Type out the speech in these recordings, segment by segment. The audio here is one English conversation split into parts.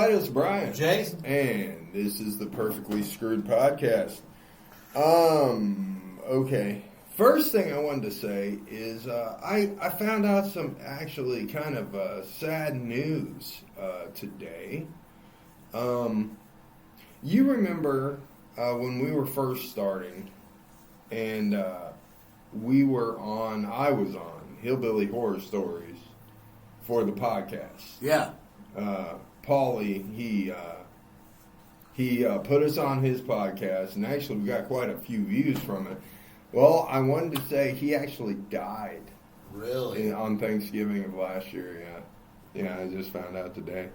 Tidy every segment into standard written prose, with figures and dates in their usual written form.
everybody, it's Brian. Jason. And this is the Perfectly Screwed Podcast. Okay. First thing I wanted to say is I found out some actually kind of sad news today. You remember when we were first starting and I was on Hillbilly Horror Stories for the podcast. Yeah. Paulie, he put us on his podcast, and actually we got quite a few views from it. Well, I wanted to say he actually died. Really? On Thanksgiving of last year, yeah. Yeah, I just found out today.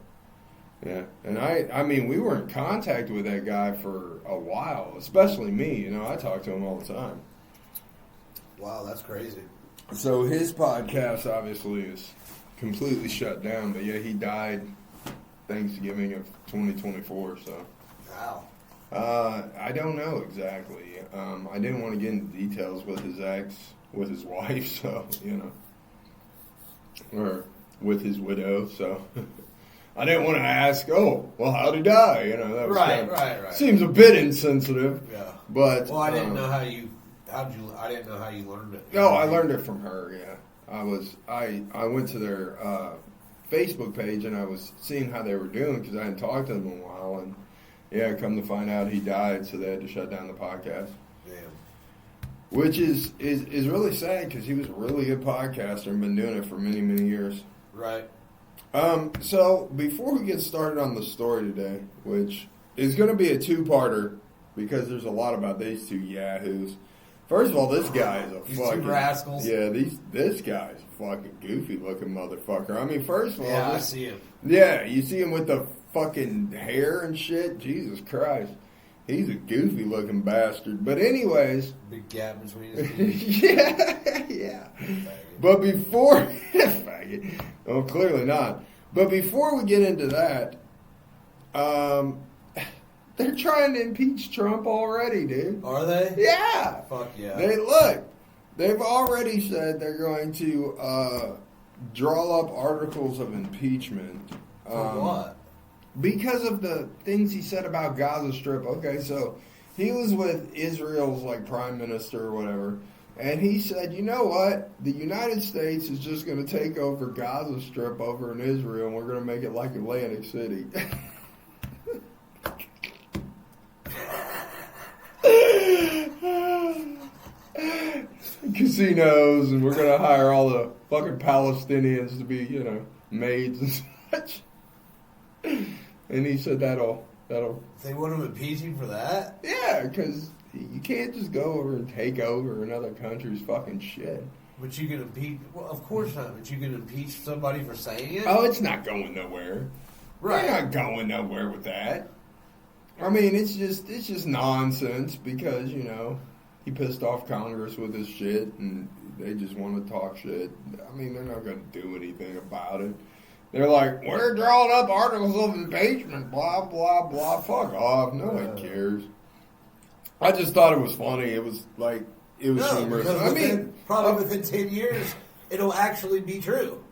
Yeah, and I mean, we were in contact with that guy for a while, especially me. You know, I talk to him all the time. Wow, that's crazy. So his podcast obviously is completely shut down, but yeah, he died Thanksgiving of 2024, so. Wow. I don't know exactly. I didn't want to get into details with his wife, so, you know. Or with his widow, so. I didn't want to ask, oh, well, how'd he die? You know, that was right. Seems a bit insensitive. Yeah. But. Well, I didn't know how you learned it. No, I learned it from her, yeah. I went to their Facebook page and I was seeing how they were doing because I hadn't talked to them in a while, and yeah, come to find out he died, so they had to shut down the podcast. Damn. Which is really sad because he was a really good podcaster and been doing it for many, many years. Right. So before we get started on the story today, which is going to be a two-parter because there's a lot about these two yahoos. First of all, this guy is These fucking... two rascals. Yeah, this guy's a fucking goofy-looking motherfucker. I mean, first of all... Yeah, I see him. Yeah, you see him with the fucking hair and shit? Jesus Christ. He's a goofy-looking bastard. But anyways... Big gap between his feet. yeah. But before... Faggot. Oh, clearly not. But before we get into that... They're trying to impeach Trump already, dude. Are they? Yeah. Fuck yeah. They've already said they're going to draw up articles of impeachment. For what? Because of the things he said about Gaza Strip. Okay, so he was with Israel's prime minister or whatever, and he said, you know what? The United States is just going to take over Gaza Strip over in Israel, and we're going to make it like Atlantic City. Casinos, and we're gonna hire all the fucking Palestinians to be, maids and such. And he said that'll. They want him impeaching for that? Yeah, because you can't just go over and take over another country's fucking shit. But you can impeach. Well, of course not. But you can impeach somebody for saying it. Oh, it's not going nowhere. Right. They're not going nowhere with that. I mean, it's just nonsense because he pissed off Congress with his shit, and they just want to talk shit. I mean, they're not going to do anything about it. They're like, we're drawing up articles of impeachment, blah, blah, blah. Fuck off. No one cares. I just thought it was funny. It was humorous. I mean, probably within 10 years, it'll actually be true.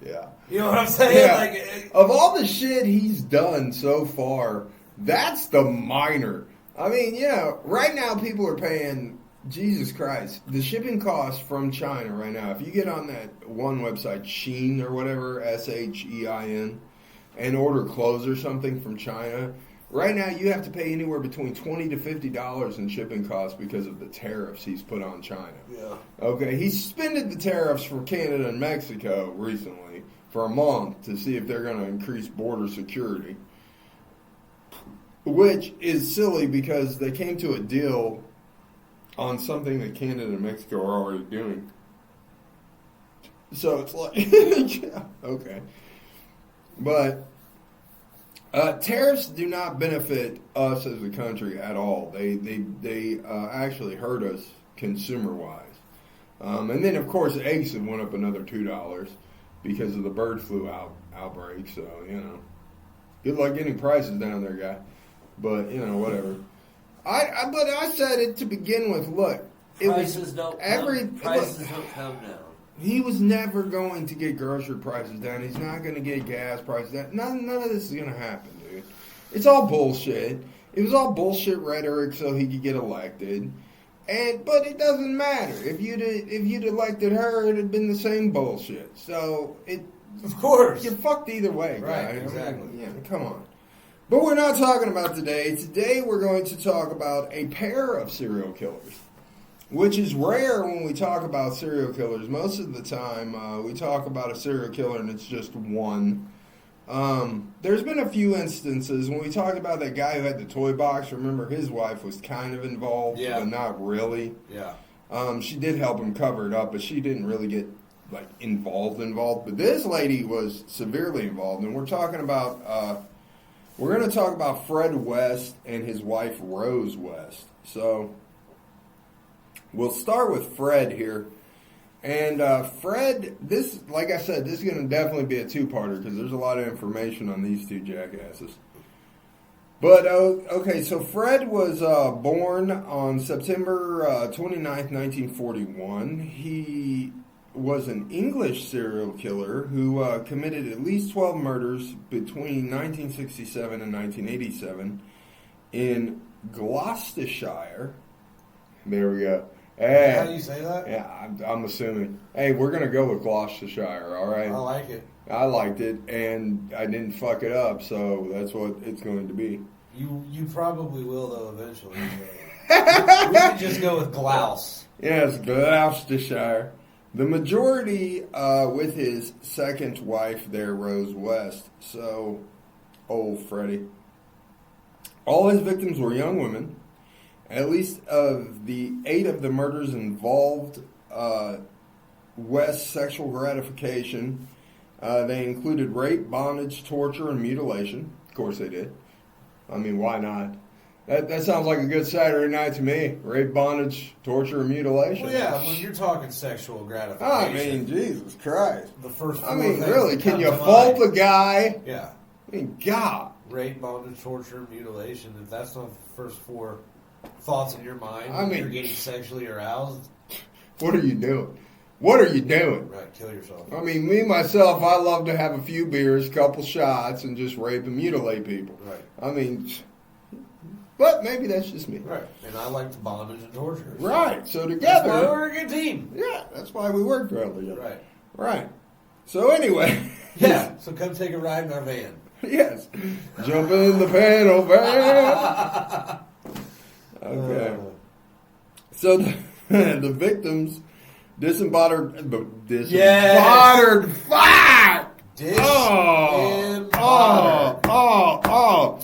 Yeah. You know what I'm saying? Yeah. Of all the shit he's done so far, that's the minor. I mean, right now people are paying, Jesus Christ, the shipping costs from China right now. If you get on that one website, Shein or whatever, Shein, and order clothes or something from China, right now you have to pay anywhere between $20 to $50 in shipping costs because of the tariffs he's put on China. Yeah. Okay, he suspended the tariffs for Canada and Mexico recently for a month to see if they're going to increase border security. Which is silly because they came to a deal on something that Canada and Mexico are already doing. So it's like, yeah, okay. But tariffs do not benefit us as a country at all. They actually hurt us consumer-wise. And then, of course, eggs have went up another $2 because of the bird flu outbreak. So, good luck getting prices down there, guy. But, whatever. But I said it to begin with. Look, prices don't come down. He was never going to get grocery prices down. He's not going to get gas prices down. None of this is going to happen, dude. It's all bullshit. It was all bullshit rhetoric so he could get elected. But it doesn't matter. If you'd elected her, it'd have been the same bullshit. So of course, you're fucked either way, right? guys. Exactly. Yeah, come on. But we're not talking about today. Today we're going to talk about a pair of serial killers, which is rare when we talk about serial killers. Most of the time, we talk about a serial killer and it's just one. There's been a few instances when we talked about that guy who had the toy box. Remember, his wife was kind of involved, but not really. Yeah. She did help him cover it up, but she didn't really get involved. But this lady was severely involved, and we're talking about. We're going to talk about Fred West and his wife Rose West. So we'll start with Fred here. And Fred, like I said, this is going to definitely be a two-parter because there's a lot of information on these two jackasses. But, okay, so Fred was born on September 29th, 1941. He was an English serial killer who committed at least 12 murders between 1967 and 1987 in Gloucestershire. There we go. Hey, how do you say that? Yeah, I'm assuming. Hey, we're going to go with Gloucestershire, all right? I like it. I liked it, and I didn't fuck it up, so that's what it's going to be. You probably will, though, eventually. We can just go with Glouse. Yes, Gloucestershire. The majority with his second wife there, Rose West. So, old Freddie. All his victims were young women. At least of the 8 of the murders involved West's sexual gratification. They included rape, bondage, torture, and mutilation. Of course they did. I mean, why not? That sounds like a good Saturday night to me. Rape, bondage, torture, and mutilation. Well, yeah, when you're talking sexual gratification. I mean, Jesus Christ. The first four I mean, things really, that can come you to fault mind. the guy? Yeah. I mean, God. Rape, bondage, torture, mutilation. If that's not the first 4 thoughts in your mind, I mean, you're getting sexually aroused. What are you doing? What are you doing? Right, kill yourself. I mean, me, myself, I love to have a few beers, couple shots, and just rape and mutilate people. Right. I mean, but maybe that's just me. Right. And I like to bondage and torture. So Right. So that's together. why we're a good team. Yeah, that's why we work well together. Right. Right. So anyway. Yeah. So come take a ride in our van. Yes. Jump in the panel van. Okay. So the victims disembodied. Fuck! Disembodied. I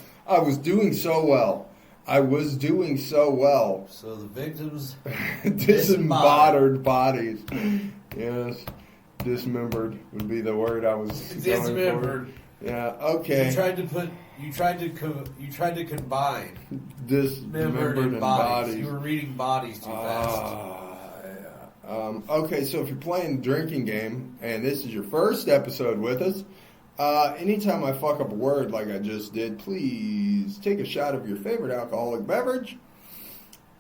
was doing so well. So the victims Disembodied bodies. Yes. Dismembered would be the word I was dismembered. going for. Yeah, okay. You tried to combine Dismembered and bodies. You were reading bodies too fast. Yeah. Okay, so if you're playing the drinking game and this is your first episode with us, anytime I fuck up a word like I just did, please take a shot of your favorite alcoholic beverage,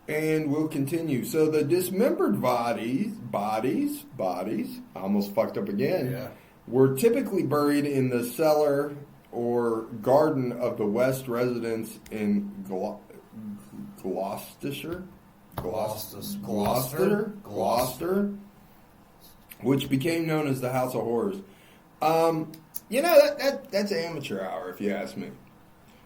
and we'll continue. So the dismembered bodies, I almost fucked up again, Yeah. were typically buried in the cellar or garden of the West residence in Gloucestershire, which became known as the House of Horrors. That's amateur hour, if you ask me,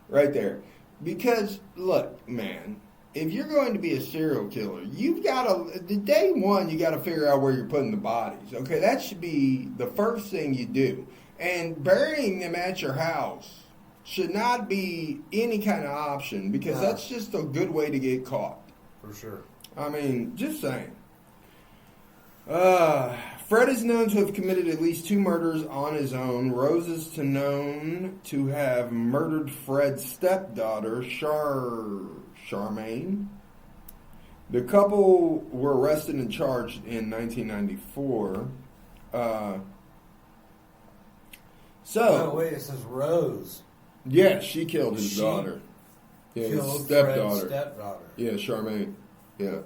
right there. Because look, man, if you're going to be a serial killer, you've got to, the day one, you got to figure out where you're putting the bodies. Okay, that should be the first thing you do. And burying them at your house should not be any kind of option because that's just a good way to get caught. For sure. I mean, just saying. Fred is known to have committed at least 2 murders on his own. Rose is known to have murdered Fred's stepdaughter, Charmaine. The couple were arrested and charged in 1994. Oh, wait, it says Rose. Yeah, she killed his daughter. Yeah, his Killed stepdaughter. Fred's stepdaughter. Yeah, Charmaine. Yeah.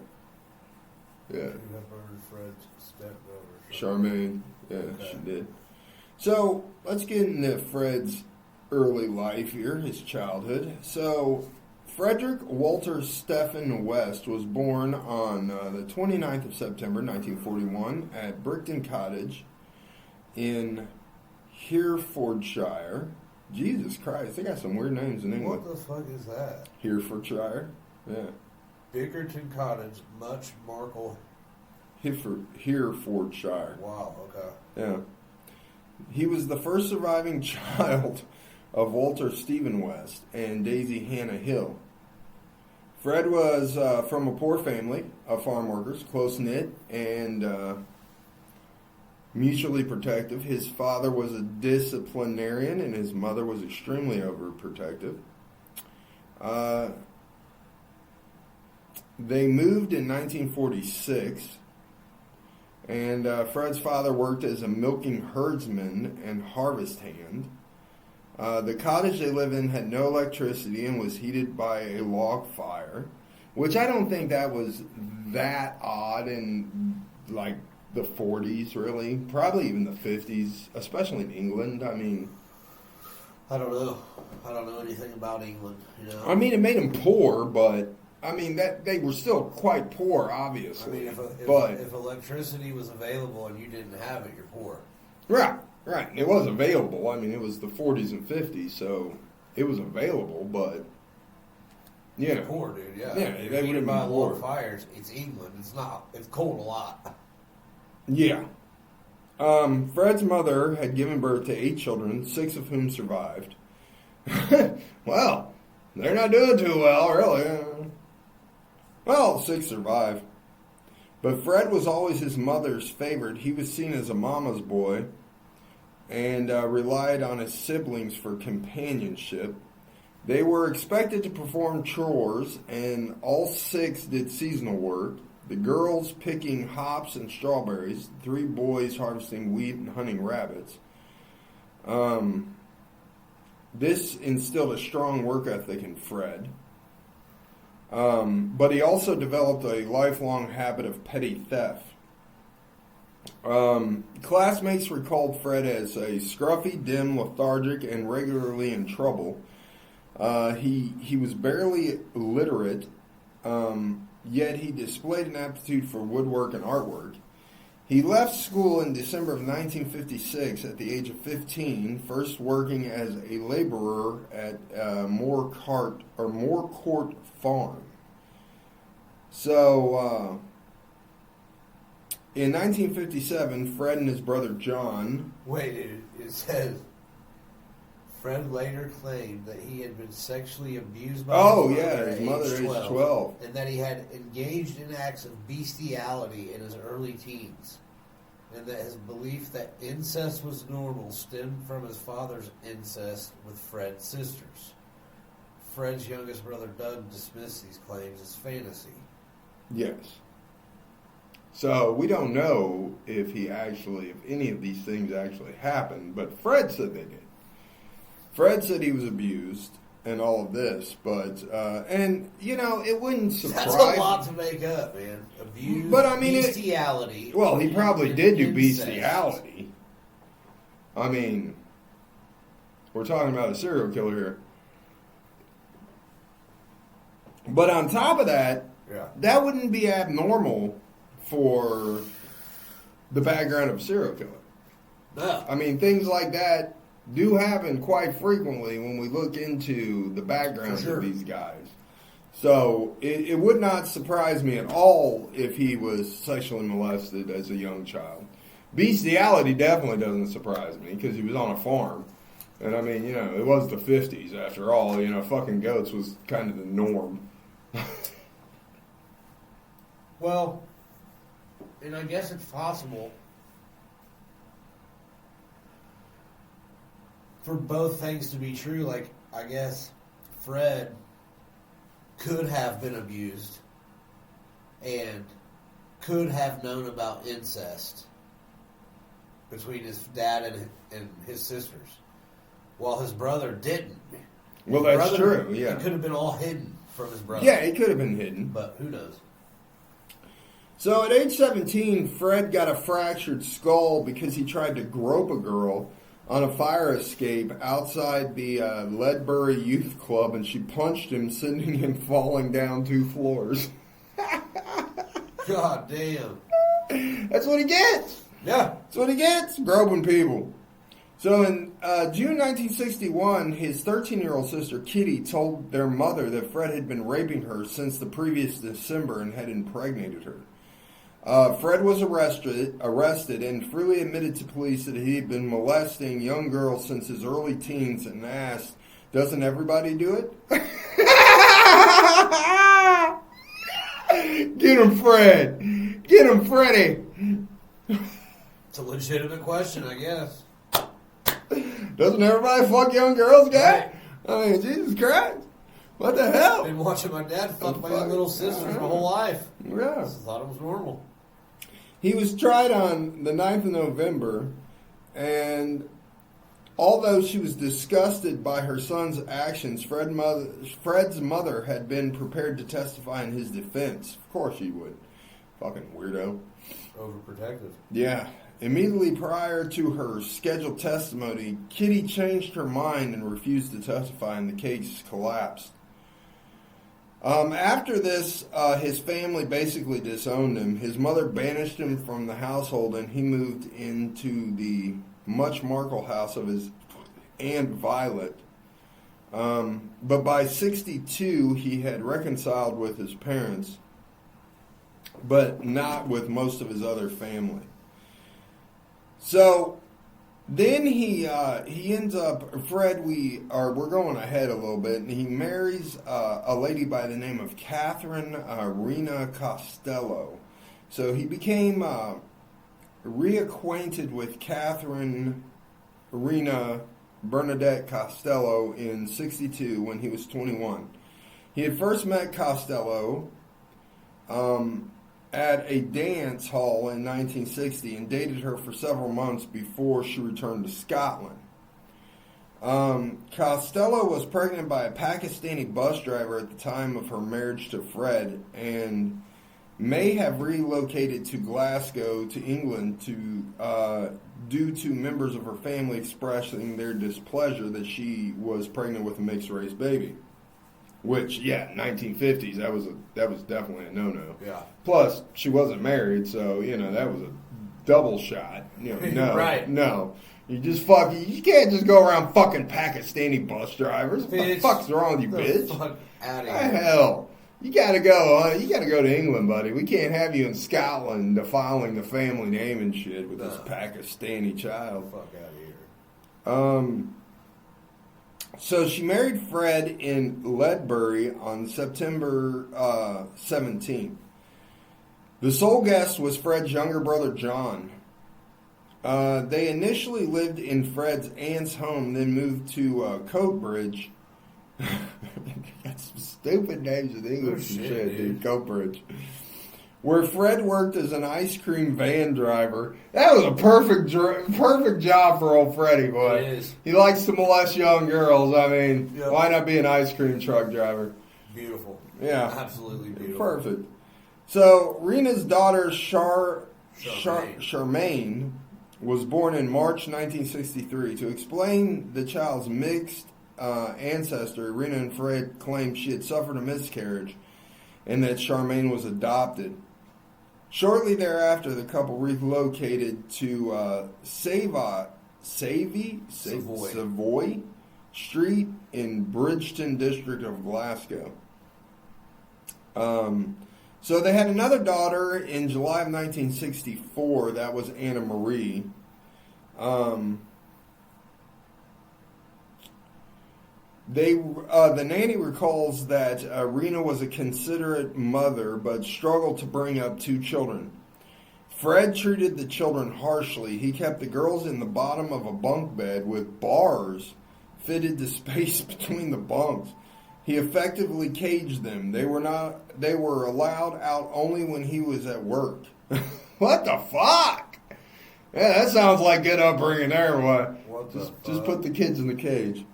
Yeah. You have murdered Fred's stepdaughter. Charmaine. Yeah, Okay. she did. So let's get into Fred's early life here, his childhood. So Frederick Walter Stephen West was born on the 29th of September 1941 at Brickton Cottage in Herefordshire. Jesus Christ, they got some weird names in England. What the fuck is that? Herefordshire, yeah. Bickerton Cottage, Much Markle. Herefordshire. Wow, okay. Yeah. He was the first surviving child of Walter Stephen West and Daisy Hannah Hill. Fred was from a poor family of farm workers, close-knit and mutually protective. His father was a disciplinarian and his mother was extremely overprotective. They moved in 1946. And Fred's father worked as a milking herdsman and harvest hand. The cottage they lived in had no electricity and was heated by a log fire, which I don't think that was that odd in like the 40s, really. Probably even the 50s, especially in England. I mean, I don't know. I don't know anything about England, you know. I mean, it made them poor, but I mean that they were still quite poor, obviously. I mean, if electricity was available and you didn't have it, you're poor. Right. And it was available. I mean, it was the 40s and 50s, so it was available, but yeah, You're poor, dude. Yeah. Yeah, You're they would've heated by been log poor. fires. It's England. It's not. It's cold a lot. yeah. Fred's mother had given birth to 8 children, 6 of whom survived. Well, they're not doing too well, really. Well, 6 survived. But Fred was always his mother's favorite. He was seen as a mama's boy and relied on his siblings for companionship. They were expected to perform chores, and all 6 did seasonal work. The girls picking hops and strawberries, 3 boys harvesting wheat and hunting rabbits. This instilled a strong work ethic in Fred. But he also developed a lifelong habit of petty theft. Classmates recalled Fred as a scruffy, dim, lethargic, and regularly in trouble. He was barely literate, yet he displayed an aptitude for woodwork and artwork. He left school in December of 1956 at the age of 15, first working as a laborer at Moorcourt Farm. So, in 1957, Fred and his brother John... Wait, it says Fred later claimed that he had been sexually abused by his mother at age 12. And that he had engaged in acts of bestiality in his early teens. And that his belief that incest was normal stemmed from his father's incest with Fred's sisters. Fred's youngest brother Doug dismissed these claims as fantasy. Yes. So we don't know if any of these things actually happened, but Fred said they did. Fred said he was abused and all of this, but and you know it wouldn't surprise. That's a lot to make up, man. Abuse, but I mean, bestiality. Well, he probably did do incest. bestiality. I mean, we're talking about a serial killer here. But on top of that, that wouldn't be abnormal for the background of a serial killer. No. I mean, things like that do happen quite frequently when we look into the backgrounds of these guys. So it would not surprise me at all if he was sexually molested as a young child. Bestiality definitely doesn't surprise me because he was on a farm. And I mean, you know, it was the 50s after all. You know, fucking goats was kind of the norm. Well, and I guess it's possible for both things to be true. Like, I guess Fred could have been abused and could have known about incest between his dad and his sisters, while his brother didn't. Well, that's true, yeah. It could have been all hidden from his brother. Yeah, it could have been hidden. But who knows? So at age 17, Fred got a fractured skull because he tried to grope a girl on a fire escape outside the Ledbury Youth Club, and she punched him, sending him falling down 2 floors. God damn. That's what he gets. Yeah. That's what he gets, groping people. So in June 1961, his 13-year-old sister, Kitty, told their mother that Fred had been raping her since the previous December and had impregnated her. Fred was arrested and freely admitted to police that he had been molesting young girls since his early teens and asked, "Doesn't everybody do it?" Get him, Fred. Get him, Freddy. It's a legitimate question, I guess. Doesn't everybody fuck young girls, guy? Right. I mean, Jesus Christ. What the hell? Been watching my dad fuck my young little sisters my whole life. Yeah. I thought it was normal. He was tried on the 9th of November, and although she was disgusted by her son's actions, Fred's mother had been prepared to testify in his defense. Of course she would. Fucking weirdo. Overprotective. Yeah. Immediately prior to her scheduled testimony, Kitty changed her mind and refused to testify, and the case collapsed. After this, his family basically disowned him. His mother banished him from the household, and he moved into the Much Markle house of his Aunt Violet. But by 62, he had reconciled with his parents, but not with most of his other family. So then he ends up, Fred, we're going ahead a little bit, and he marries a lady by the name of Catherine Rena Costello. So he became reacquainted with Catherine Rena Bernadette Costello in 62 when he was 21. He had first met Costello at a dance hall in 1960 and dated her for several months before she returned to Scotland. Costello was pregnant by a Pakistani bus driver at the time of her marriage to Fred and may have relocated to Glasgow to England due to members of her family expressing their displeasure that she was pregnant with a mixed-race baby. Which, yeah, 1950s, that was definitely a no-no. Yeah. Plus, she wasn't married, so, that was a double shot. No, Right. No. You can't just go around fucking Pakistani bus drivers. What the fuck's wrong with you, bitch? Fuck out of The here. hell? You gotta go to England, buddy. We can't have you in Scotland defiling the family name and shit with this Pakistani child. Fuck out of here. So she married Fred in Ledbury on September 17th. The sole guest was Fred's younger brother, John. They initially lived in Fred's aunt's home, then moved to Coatbridge. That's some stupid names in English and shit, dude. Coatbridge. Where Fred worked as an ice cream van driver. That was a perfect job for old Freddie, boy. It is. He likes to molest young girls. I mean, Yep. Why not be an ice cream truck driver? Beautiful. Yeah. Absolutely beautiful. Perfect. So, Rena's daughter, Charmaine. Charmaine, was born in March 1963. To explain the child's mixed ancestry, Rena and Fred claimed she had suffered a miscarriage and that Charmaine was adopted. Shortly thereafter, the couple relocated to Savoy Street in Bridgeton district of Glasgow. So they had another daughter in July of 1964. That was Anna Marie. The nanny recalls that Rena was a considerate mother, but struggled to bring up 2 children. Fred treated the children harshly. He kept the girls in the bottom of a bunk bed with bars fitted to space between the bunks. He effectively caged them. They were allowed out only when he was at work. What the fuck? Yeah, that sounds like good upbringing there, boy. Just put the kids in the cage.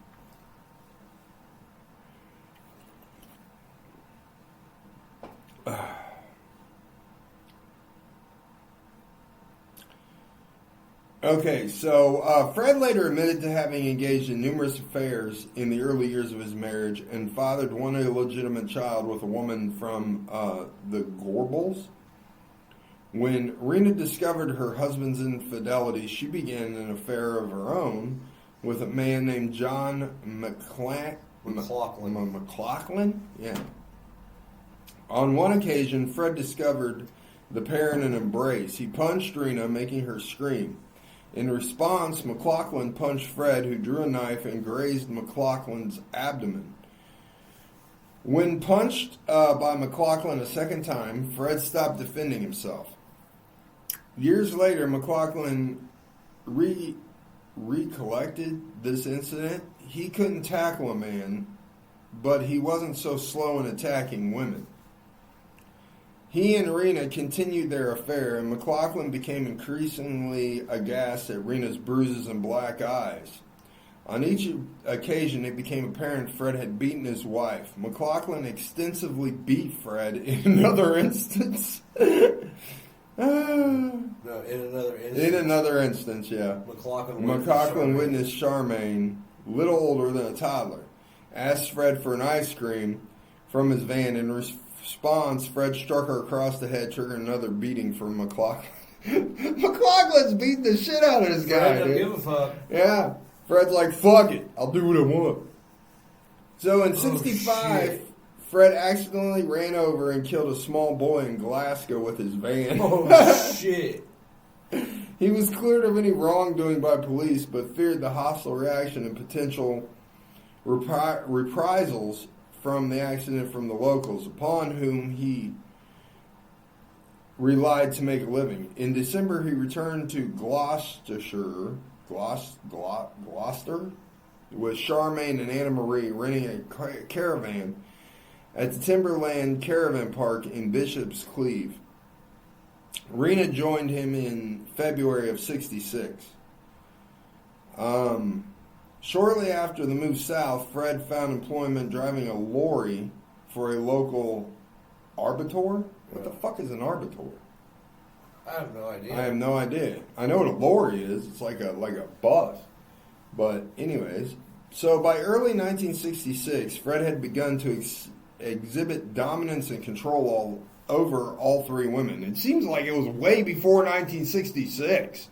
Okay, so Fred later admitted to having engaged in numerous affairs in the early years of his marriage and fathered one illegitimate child with a woman from the Gorbals. When Rena discovered her husband's infidelity, she began an affair of her own with a man named John McLaughlin. Yeah. On one occasion, Fred discovered the pair in an embrace. He punched Rena, making her scream. In response, McLaughlin punched Fred, who drew a knife and grazed McLaughlin's abdomen. When punched by McLaughlin a second time, Fred stopped defending himself. Years later, McLaughlin recollected this incident. He couldn't tackle a man, but he wasn't so slow in attacking women. He and Rena continued their affair, and McLaughlin became increasingly aghast at Rena's bruises and black eyes. On each occasion, it became apparent Fred had beaten his wife. McLaughlin extensively beat Fred in another instance. No, in another instance. In another instance, yeah. McLaughlin witnessed Charmaine, little older than a toddler, asked Fred for an ice cream from his van. In response, Fred struck her across the head, triggering another beating from McLaughlin. McLaughlin's beating the shit out of this guy, Fred don't dude. give a fuck. Yeah. Fred's like, fuck it. I'll do what I want. So in 65, Fred accidentally ran over and killed a small boy in Glasgow with his van. Oh, shit. He was cleared of any wrongdoing by police, but feared the hostile reaction and potential reprisals from the accident from the locals, upon whom he relied to make a living. In December, he returned to Gloucester with Charmaine and Anna Marie, renting a caravan at the Timberland Caravan Park in Bishop's Cleeve. Rena joined him in February of 66. Shortly after the move south, Fred found employment driving a lorry for a local arbitor. What the fuck is an arbitor? I have no idea. I have no idea. I know what a lorry is. It's like a bus. But anyways, so by early 1966, Fred had begun to exhibit dominance and control over all three women. It seems like it was way before 1966.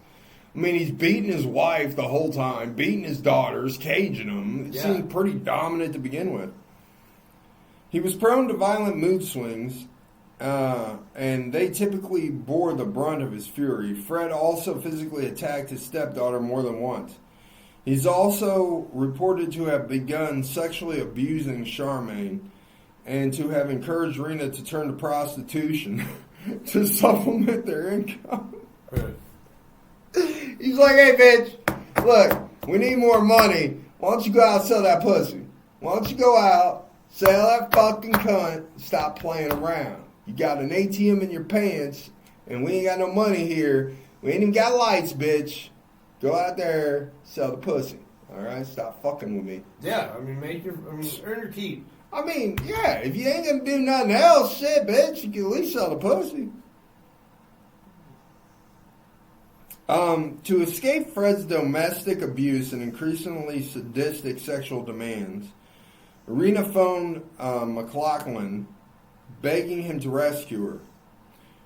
I mean, he's beating his wife the whole time, beating his daughters, caging them. It seemed pretty dominant to begin with. He was prone to violent mood swings, and they typically bore the brunt of his fury. Fred also physically attacked his stepdaughter more than once. He's also reported to have begun sexually abusing Charmaine and to have encouraged Rena to turn to prostitution to supplement their income. He's like, hey, bitch, look, we need more money. Why don't you go out and sell that pussy? Why don't you go out, sell that fucking cunt, and stop playing around? You got an ATM in your pants, and we ain't got no money here. We ain't even got lights, bitch. Go out there, sell the pussy. All right? Stop fucking with me. Yeah, I mean, earn your keep. I mean, yeah, if you ain't gonna do nothing else, shit, bitch, you can at least sell the pussy. To escape Fred's domestic abuse and increasingly sadistic sexual demands, Rena phoned McLaughlin, begging him to rescue her.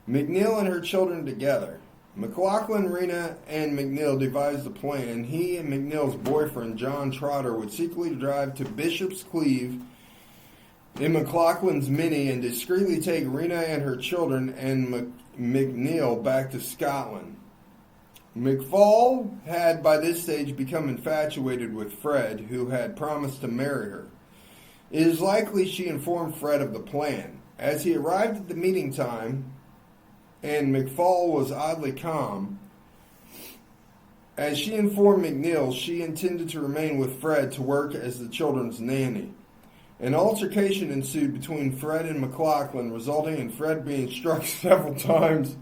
McNeil and her children together. McLaughlin, Rena, and McNeil devised a plan. He and McNeil's boyfriend, John Trotter, would secretly drive to Bishop's Cleeve in McLaughlin's Mini and discreetly take Rena and her children and McNeil back to Scotland. McFall had by this stage become infatuated with Fred, who had promised to marry her. It is likely she informed Fred of the plan. As he arrived at the meeting time, and McFall was oddly calm, as she informed McNeil she intended to remain with Fred to work as the children's nanny. An altercation ensued between Fred and McLaughlin, resulting in Fred being struck several times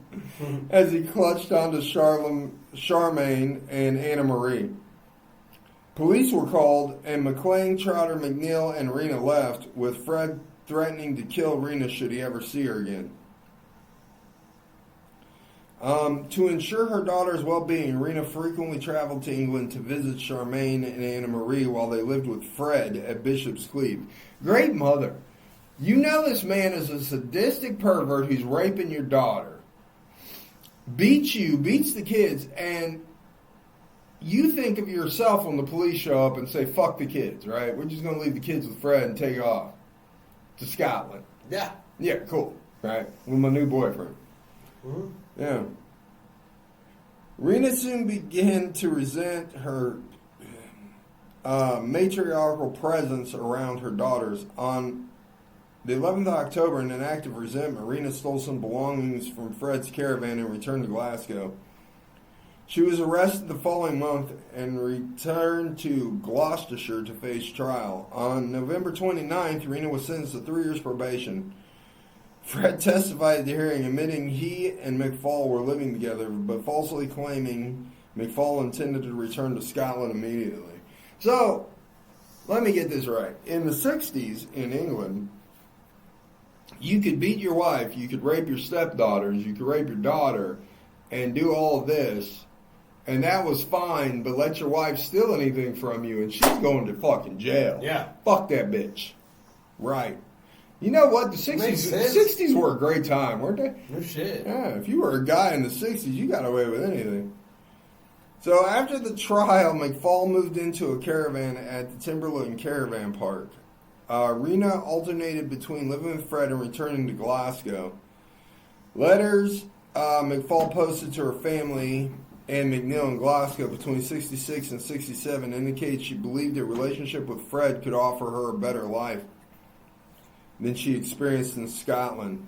as he clutched onto Charmaine and Anna Marie. Police were called, and McLean, Trotter, McNeil, and Rena left, with Fred threatening to kill Rena should he ever see her again. To ensure her daughter's well-being, Rena frequently traveled to England to visit Charmaine and Anna Marie while they lived with Fred at Bishop's Cleeve. Great mother. You know this man is a sadistic pervert who's raping your daughter. Beats you, beats the kids, and you think of yourself when the police show up and say, fuck the kids, right? We're just going to leave the kids with Fred and take off to Scotland. Yeah. Yeah, cool. Right? With my new boyfriend. Mm-hmm. Yeah. Rena soon began to resent her matriarchal presence around her daughters. On the 11th of October, in an act of resentment, Rena stole some belongings from Fred's caravan and returned to Glasgow. She was arrested the following month and returned to Gloucestershire to face trial. On November 29th, Rena was sentenced to 3 years probation. Fred testified at the hearing, admitting he and McFall were living together, but falsely claiming McFall intended to return to Scotland immediately. So, let me get this right. In the 60s in England, you could beat your wife, you could rape your stepdaughters, you could rape your daughter, and do all of this, and that was fine, but let your wife steal anything from you, and she's going to fucking jail. Yeah. Fuck that bitch. Right. You know what? The 60s were a great time, weren't they? No shit. Yeah, if you were a guy in the 60s, you got away with anything. So after the trial, McFall moved into a caravan at the Timberland Caravan Park. Rena alternated between living with Fred and returning to Glasgow. Letters McFall posted to her family and McNeil in Glasgow between 66 and 67 indicate she believed a relationship with Fred could offer her a better life than she experienced in Scotland.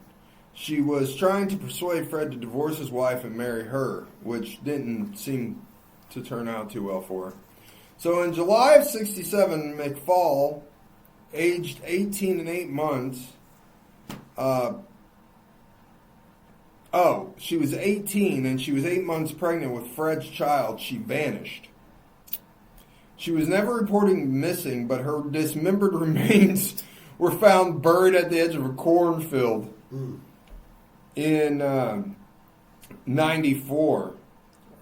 She was trying to persuade Fred to divorce his wife and marry her, which didn't seem to turn out too well for her. So in July of 67, McFall, aged 18 and 8 months, she was 18 and she was 8 months pregnant with Fred's child. She vanished. She was never reported missing, but her dismembered remains were found buried at the edge of a cornfield in 94.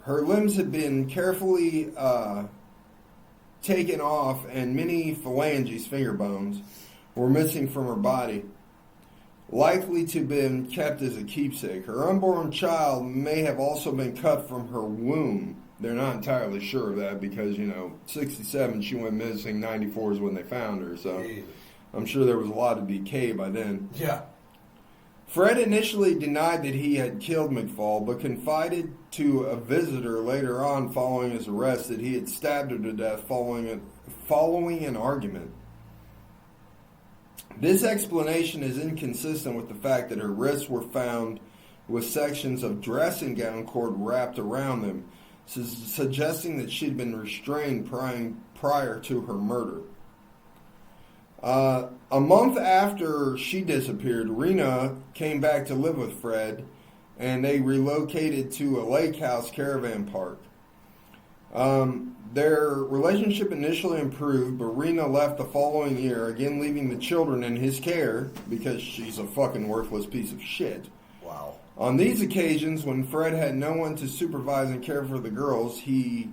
Her limbs had been carefully taken off, and many phalanges, finger bones, were missing from her body, likely to have been kept as a keepsake. Her unborn child may have also been cut from her womb. They're not entirely sure of that because, 67, she went missing, 94 is when they found her, so I'm sure there was a lot of decay by then. Yeah. Fred initially denied that he had killed McFall, but confided to a visitor later on following his arrest that he had stabbed her to death following an argument. This explanation is inconsistent with the fact that her wrists were found with sections of dressing gown cord wrapped around them, suggesting that she'd been restrained prior to her murder. A month after she disappeared, Rena came back to live with Fred, and they relocated to a lake house caravan park. Their relationship initially improved, but Rena left the following year, again leaving the children in his care because she's a fucking worthless piece of shit. Wow. On these occasions, when Fred had no one to supervise and care for the girls, he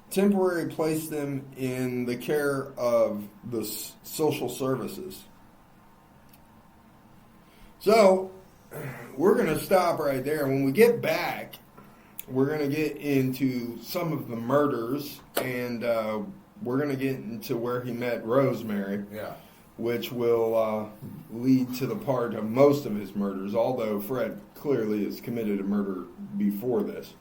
temporarily placed them in the care of the social services. So, we're going to stop right there. When we get back, we're going to get into some of the murders, and we're going to get into where he met Rosemary, which will lead to the part of most of his murders, although Fred clearly has committed a murder before this.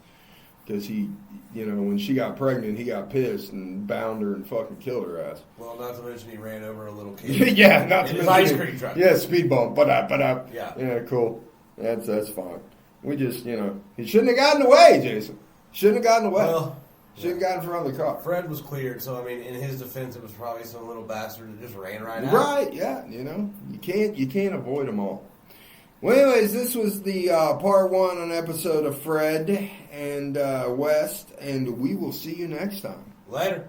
Because he, when she got pregnant, he got pissed and bound her and fucking killed her ass. Well, not to mention he ran over a little kid. Yeah, not to mention mention ice cream truck. Yeah, speed bump. Yeah. Yeah, cool. That's fine. We just, he shouldn't have gotten away, Jason. Shouldn't have gotten away. Well, shouldn't have gotten in front of the car. Fred was cleared, so in his defense, it was probably some little bastard that just ran right out. Right, yeah. You can't avoid them all. Well, anyways, this was the part 1 on episode of Fred and West, and we will see you next time. Later.